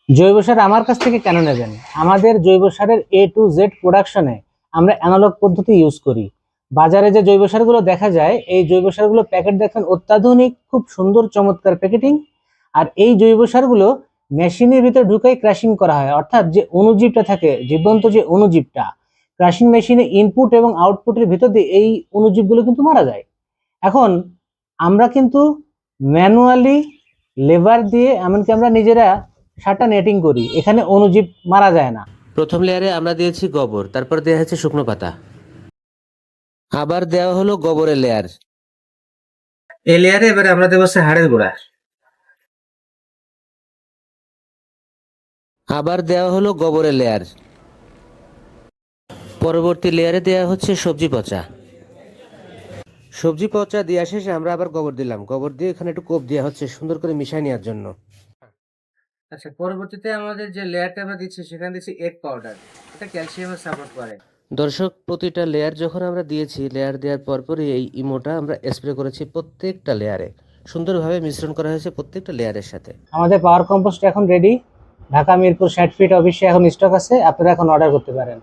জৈব সার আমার কাছ থেকে কেন নেবেন? আমাদের জৈব সারের A to Z প্রোডাকশনে আমরা অ্যানালগ পদ্ধতি ইউজ করি। বাজারে যে জৈব সারগুলো দেখা যায়, এই জৈব সারগুলো প্যাকেট দেখেন অত্যাধুনিক, খুব সুন্দর চমৎকার প্যাকেটিং। আর এই জৈব সারগুলো মেশিনের ভিতরে ঢুকাই ক্রাশিং করা হয়, অর্থাৎ যে অণুজীবটা থাকে, জীবন্ত যে অণুজীবটা, ক্রাশিং মেশিনে ইনপুট এবং আউটপুটের ভিতর দিয়ে এই অণুজীবগুলো কিন্তু মারা যায়। এখন আমরা কিন্তু ম্যানুয়ালি লেবার দিয়ে, এমনকি আমরা নিজেরা সারটা নেটিং করি, এখানে অণুজীব মারা যায় না। প্রথম লেয়ারে আমরা দিয়েছি গোবর, তারপর দেওয়া হচ্ছে শুকনো পাতা, আবার দেওয়া হলো গোবরের লেয়ার। এই লেয়ারে এবারে আমরা দেবো হচ্ছে হাড়ের গুঁড়া। আবার দেওয়া হলো গোবরের লেয়ার। পরবর্তী লেয়ারে দেওয়া হচ্ছে সবজি পচা। সবজি পচা দেওয়া শেষে আমরা আবার গোবর দিলাম। গোবর দিয়ে এখানে একটু কোপ দেওয়া হচ্ছে সুন্দর করে মিশাই নেওয়ার জন্য। আচ্ছা, পরবর্তীতে আমাদের যে লেয়ারটা আমরা দিচ্ছি সেখানে দিচ্ছি এগ পাউডার। এটা ক্যালসিয়ামের সাপোর্ট করে। দর্শক, প্রতিটা লেয়ার যখন আমরা দিয়েছি, লেয়ার দেওয়ার পরপরই এই ইমোটা আমরা স্প্রে করেছি প্রত্যেকটা লেয়ারে। সুন্দরভাবে মিশ্রণ করা হয়েছে প্রত্যেকটা লেয়ারের সাথে। আমাদের পাওয়ার কম্পোস্ট এখন রেডি। ঢাকা মিরপুর 60 ফিট অফিসে এখন স্টক আছে, আপনারা এখন অর্ডার করতে পারেন।